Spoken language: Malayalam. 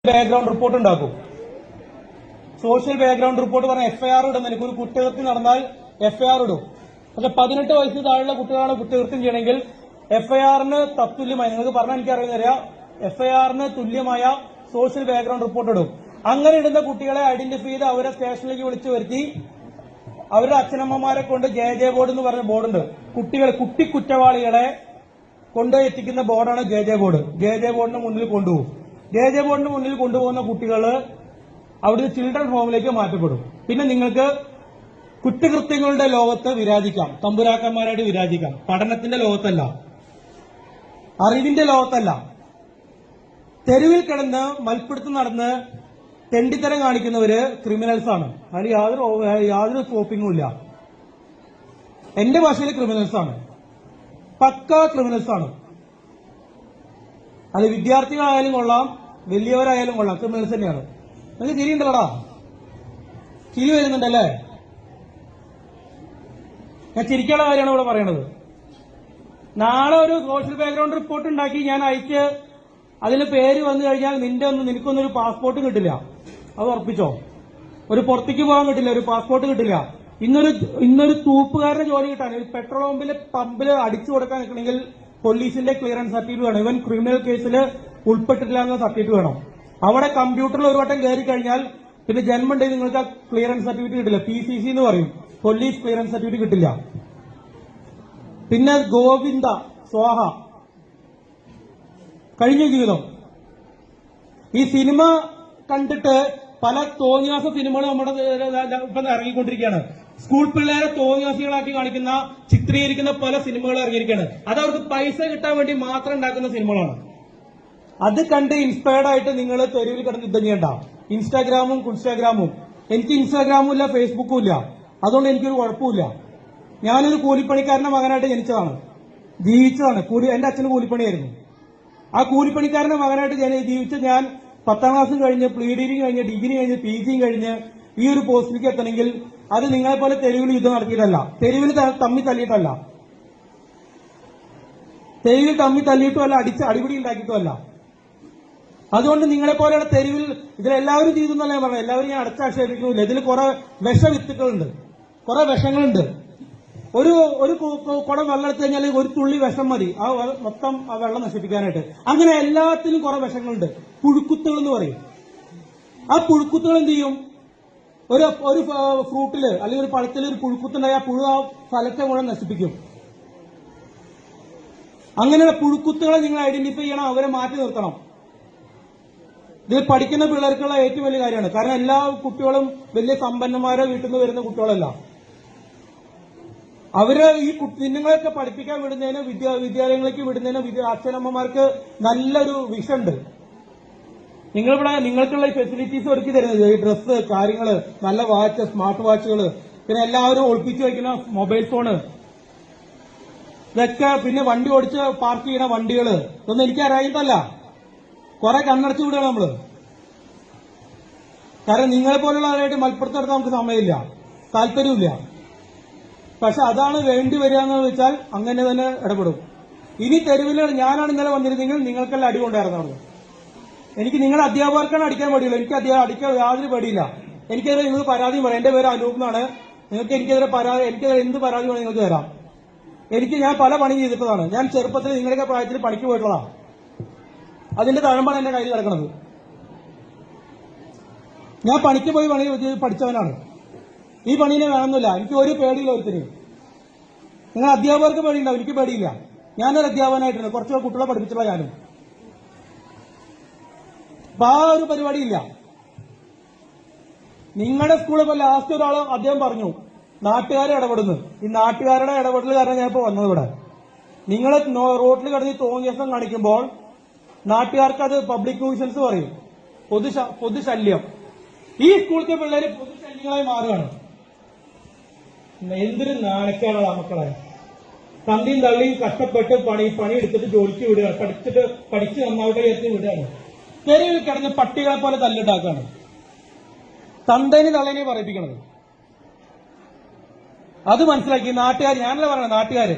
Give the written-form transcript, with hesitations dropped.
ബാക്ക്ഗ്രൗണ്ട് റിപ്പോർട്ട് ഉണ്ടാക്കും. സോഷ്യൽ ബാക്ക്ഗ്രൗണ്ട് റിപ്പോർട്ട് പറഞ്ഞ എഫ്ഐആർ ഇടും. എനിക്ക് ഒരു കുറ്റകൃത്യം നടന്നാൽ എഫ്ഐആർ ഇടും. പക്ഷെ 18 വയസ്സിന് താഴെയുള്ള കുട്ടികളാണ് കുറ്റകൃത്യം ചെയ്യണമെങ്കിൽ എഫ്ഐആറിന് തത്തുല്യമായി, നിങ്ങൾക്ക് പറഞ്ഞാൽ എനിക്കറിയുന്നറിയാം, എഫ്ഐആറിന് തുല്യമായ സോഷ്യൽ ബാക്ക്ഗ്രൗണ്ട് റിപ്പോർട്ട് ഇടും. അങ്ങനെ ഇടുന്ന കുട്ടികളെ ഐഡന്റിഫൈ ചെയ്ത് അവരെ സ്റ്റേഷനിലേക്ക് വിളിച്ചു വരുത്തി അവരുടെ അച്ഛനമ്മമാരെ കൊണ്ട് ജെ ബോർഡ് എന്ന് പറഞ്ഞ ബോർഡുണ്ട്. കുട്ടി കുറ്റവാളികളെ കൊണ്ടുപോയി എത്തിക്കുന്ന ബോർഡാണ് ജെ ബോർഡ്. ജെ ബോർഡിന് മുന്നിൽ കൊണ്ടുപോകും. ജെ ബോർഡിന് മുന്നിൽ കൊണ്ടുപോകുന്ന കുട്ടികൾ അവിടെ ചിൽഡ്രൻ ഹോമിലേക്ക് മാറ്റപ്പെടും. പിന്നെ നിങ്ങൾക്ക് കുറ്റകൃത്യങ്ങളുടെ ലോകത്ത് വിരാജിക്കാം, തമ്പുരാക്കന്മാരായിട്ട് വിരാജിക്കാം. പഠനത്തിന്റെ ലോകത്തല്ല, അറിവിന്റെ ലോകത്തല്ല. തെരുവിൽ കിടന്ന് മൽപ്പിടുത്തം നടന്ന് തെണ്ടിത്തരം കാണിക്കുന്നവര് ക്രിമിനൽസാണ്. അതിൽ യാതൊരു സ്കോപ്പിംഗും ഇല്ല. എന്റെ ഭാഷയിൽ ക്രിമിനൽസാണ്, പക്ക ക്രിമിനൽസാണ്. അത് വിദ്യാർത്ഥികളായാലും കൊള്ളാം, വലിയവരായാലും കൊള്ളാം, ക്രിമിനൽസ് തന്നെയാണ്. നിങ്ങൾക്ക് ചിരിയുണ്ടല്ലോടാ, ചിരി വരുന്നുണ്ടല്ലേ? ഞാൻ ചിരിക്കാനുള്ള കാര്യമാണ് ഇവിടെ പറയണത്. നാളെ ഒരു സോഷ്യൽ ബാക്ക്ഗ്രൗണ്ട് റിപ്പോർട്ട് ഉണ്ടാക്കി ഞാൻ അയച്ച് അതിന് പേര് വന്നു കഴിഞ്ഞാൽ നിനക്കൊന്നും ഒരു പാസ്പോർട്ട് കിട്ടില്ല. അത് ഉറപ്പിച്ചോ. ഒരു പുറത്തേക്ക് പോകാൻ കിട്ടില്ല, ഒരു പാസ്പോർട്ട് കിട്ടില്ല. ഇന്നൊരു തൂപ്പുകാരന്റെ ജോലി കിട്ടാൻ, ഒരു പെട്രോൾ പമ്പിൽ അടിച്ചു കൊടുക്കാൻ നിൽക്കണമെങ്കിൽ പോലീസിന്റെ ക്ലിയറൻസ് സർട്ടിഫിക്കറ്റ് വേണം. ഇവൻ ക്രിമിനൽ കേസിൽ ഉൾപ്പെട്ടിട്ടില്ല എന്ന സർട്ടിഫിക്കറ്റ് വേണം. അവിടെ കമ്പ്യൂട്ടറിൽ ഒരു വട്ടം കയറി കഴിഞ്ഞാൽ പിന്നെ ജന്മമുണ്ടെങ്കിൽ നിങ്ങൾക്ക് ആ ക്ലിയറൻസ് സർട്ടിഫിക്കറ്റ് കിട്ടില്ല. PCC എന്ന് പറയും, പോലീസ് ക്ലിയറൻസ് സർട്ടിഫിക്കറ്റ് കിട്ടില്ല. പിന്നെ ഗോവിന്ദ സ്വാഹ കഴിഞ്ഞ ജീവിതം. ഈ സിനിമ കണ്ടിട്ട് പല തോന്നിയാസ സിനിമകൾ നമ്മുടെ ഇപ്പം ഇറങ്ങിക്കൊണ്ടിരിക്കുകയാണ്. സ്കൂൾ പിള്ളേരെ തോന്നിയാസികളാക്കി കാണിക്കുന്ന, ചിത്രീകരിക്കുന്ന പല സിനിമകൾ ഇറങ്ങിയിരിക്കുകയാണ്. അത് അവർക്ക് പൈസ കിട്ടാൻ വേണ്ടി മാത്രം ഉണ്ടാക്കുന്ന സിനിമകളാണ്. അത് കണ്ട് ഇൻസ്പയർഡ് ആയിട്ട് നിങ്ങൾ തെരുവിൽ കിടന്ന് യുദ്ധം ചെയ്യണ്ട. ഇൻസ്റ്റാഗ്രാമും എനിക്ക് ഇൻസ്റ്റാഗ്രാമും ഇല്ല, ഫേസ്ബുക്കും ഇല്ല. അതുകൊണ്ട് എനിക്കൊരു കുഴപ്പമില്ല. ഞാനൊരു കൂലിപ്പണിക്കാരന്റെ മകനായിട്ട് ജനിച്ചതാണ്, ജീവിച്ചതാണ്. എന്റെ അച്ഛന് കൂലിപ്പണിയായിരുന്നു. ആ കൂലിപ്പണിക്കാരന്റെ മകനായിട്ട് ജീവിച്ച ഞാൻ 10ാം ക്ലാസ്സും കഴിഞ്ഞ്, പ്രീ കഴിഞ്ഞ്, ഡിഗ്രി കഴിഞ്ഞ്, PG കഴിഞ്ഞ് ഈ ഒരു പോസ്റ്റിലേക്ക് എത്തണമെങ്കിൽ അത് നിങ്ങളെപ്പോലെ തെരുവിൽ യുദ്ധം നടത്തിയിട്ടല്ല, തെരുവിൽ തമ്മി തല്ലിയിട്ടല്ല, തെരുവിൽ തമ്മി തല്ലിയിട്ടുമല്ല, അടിപിടി ഉണ്ടാക്കിയിട്ടുമല്ല. അതുകൊണ്ട് നിങ്ങളെപ്പോലെയുള്ള തെരുവിൽ ഇതിലെല്ലാവരും ചെയ്തു എന്നല്ല ഞാൻ പറഞ്ഞത്. എല്ലാവരും ഞാൻ അടച്ചാക്ഷേപിക്കുന്നില്ല. ഇതിൽ കുറെ വിഷവിത്തുക്കളുണ്ട്, കുറെ വിഷങ്ങളുണ്ട്. ഒരു കുടം വെള്ളം എടുത്തു കഴിഞ്ഞാൽ ഒരു തുള്ളി വിഷം മതി മൊത്തം ആ വെള്ളം നശിപ്പിക്കാനായിട്ട്. അങ്ങനെ എല്ലാത്തിനും കുറെ വിഷങ്ങളുണ്ട്. പുഴുക്കുത്തുകൾ എന്ന് പറയും. ആ പുഴുക്കുത്തുകൾ എന്ത് ചെയ്യും? ഒരു ഫ്രൂട്ടില് അല്ലെങ്കിൽ ഒരു പഴത്തിൽ ഒരു പുഴുക്കുത്തുണ്ടായി ആ പുഴു ആ ഫലത്തെ മുഴുവൻ നശിപ്പിക്കും. അങ്ങനെയുള്ള പുഴുക്കുത്തുകളെ നിങ്ങൾ ഐഡന്റിഫൈ ചെയ്യണം, അവരെ മാറ്റി നിർത്തണം. ഇത് പഠിക്കുന്ന പിള്ളേർക്കുള്ള ഏറ്റവും വലിയ കാര്യമാണ്. കാരണം എല്ലാ കുട്ടികളും വലിയ സമ്പന്നന്മാരെ വീട്ടിൽ നിന്ന് വരുന്ന കുട്ടികളല്ല. അവര് ഈ കുഞ്ഞുങ്ങളെയൊക്കെ പഠിപ്പിക്കാൻ വിടുന്നതിന്, വിദ്യാലയങ്ങളിലേക്ക് വിടുന്നതിന് അച്ഛനമ്മമാർക്ക് നല്ലൊരു വിഷയുണ്ട്. നിങ്ങൾക്കുള്ള ഈ ഫെസിലിറ്റീസ് ഒരുക്കി തരുന്നത്, ഈ ഡ്രസ്സ്, കാര്യങ്ങള്, നല്ല വാച്ച്, സ്മാർട്ട് വാച്ചുകള്, പിന്നെ എല്ലാവരും ഒളിപ്പിച്ചു വയ്ക്കുന്ന മൊബൈൽ ഫോണ്, ഇതൊക്കെ, പിന്നെ വണ്ടി ഓടിച്ച് പാർക്ക് ചെയ്യുന്ന വണ്ടികള്, ഇതൊന്നും എനിക്ക് അറിയാത്തല്ല. കുറെ കണ്ണടച്ചു വിടുകയാണ് നമ്മള്. കാരണം നിങ്ങളെ പോലുള്ള ആളായിട്ട് മൽപ്പുറത്ത് നടത്താൻ നമുക്ക് സമയമില്ല, താല്പര്യമില്ല. പക്ഷെ അതാണ് വേണ്ടി വരിക എന്ന് വെച്ചാൽ അങ്ങനെ തന്നെ ഇടപെടും. ഇനി തെരുവിൽ ഞാനാണ് ഇന്നലെ വന്നിരുന്നെങ്കിൽ നിങ്ങൾക്കെല്ലാം അടി കൊണ്ടായിരുന്നത്. എനിക്ക് നിങ്ങളുടെ അധ്യാപകർക്കാണ് അടിക്കാൻ പേടിയുള്ളൂ. എനിക്ക് അടിക്കാൻ യാതൊരു പേടിയില്ല. എനിക്കെതിരെ നിങ്ങൾക്ക് പരാതിയും പറയാം. എന്റെ പേര് അനൂപ് എന്നാണ്. എനിക്കെതിരെ എന്ത് പരാതി വേണം നിങ്ങൾക്ക് തരാം. ഞാൻ പല പണി ചെയ്തിട്ടതാണ്. ഞാൻ ചെറുപ്പത്തിൽ നിങ്ങളുടെയൊക്കെ പ്രായത്തിൽ പണിക്ക് പോയിട്ടുള്ളതാണ്. അതിന്റെ തഴമ്പാണ് എന്റെ കയ്യിൽ കിടക്കുന്നത്. ഞാൻ പണിക്ക് പോയി പണി പഠിച്ചവനാണ്. ഈ പണീനെ വേണമെന്നില്ല. എനിക്ക് ഒരു പേടിയില്ല ഒരുത്തിന്. നിങ്ങൾ അധ്യാപകർക്ക് പേടിയുണ്ടാവും, എനിക്ക് പേടിയില്ല. ഞാനൊരു അധ്യാപകനായിട്ടുണ്ട്, കുറച്ച് കുട്ടികളെ പഠിപ്പിച്ചുള്ള ഞാനും. അപ്പൊ ആ ഒരു പരിപാടിയില്ല. നിങ്ങളുടെ സ്കൂളിൽ ഇപ്പൊ ലാസ്റ്റ് അദ്ദേഹം പറഞ്ഞു നാട്ടുകാരെ ഇടപെടുന്നു. ഈ നാട്ടുകാരുടെ ഇടപെടൽ കാരണം ഞാൻ ഇപ്പൊ വന്നത് ഇവിടെ. നിങ്ങൾ റോഡിൽ കിടന്ന് തോന്നിയസം കാണിക്കുമ്പോൾ നാട്ടുകാർക്ക് അത് പബ്ലിക് ന്യൂസൻസ് പറയും, പൊതുശല്യം. ഈ സ്കൂളിലത്തെ പിള്ളേര് പൊതുശല്യങ്ങളായി മാറുകയാണ്. എന്തൊരു നാണക്കേടാ മക്കളെ. തന്തിയും തള്ളിയും കഷ്ടപ്പെട്ട് പണിയെടുത്തിട്ട് ജോലിക്ക് വിടുകയാണ്, പഠിച്ച് നന്നാവട്ടെ എത്തി വിടുകയാണ്. തെരുവിൽ കിടന്ന് പട്ടികളെ പോലെ തല്ലുണ്ടാക്കുകയാണ്. തന്തേനെ തള്ളേനെ പറയിപ്പിക്കണത്. അത് മനസ്സിലാക്കി നാട്ടുകാർ, ഞാനല്ല പറയണത്, നാട്ടുകാര്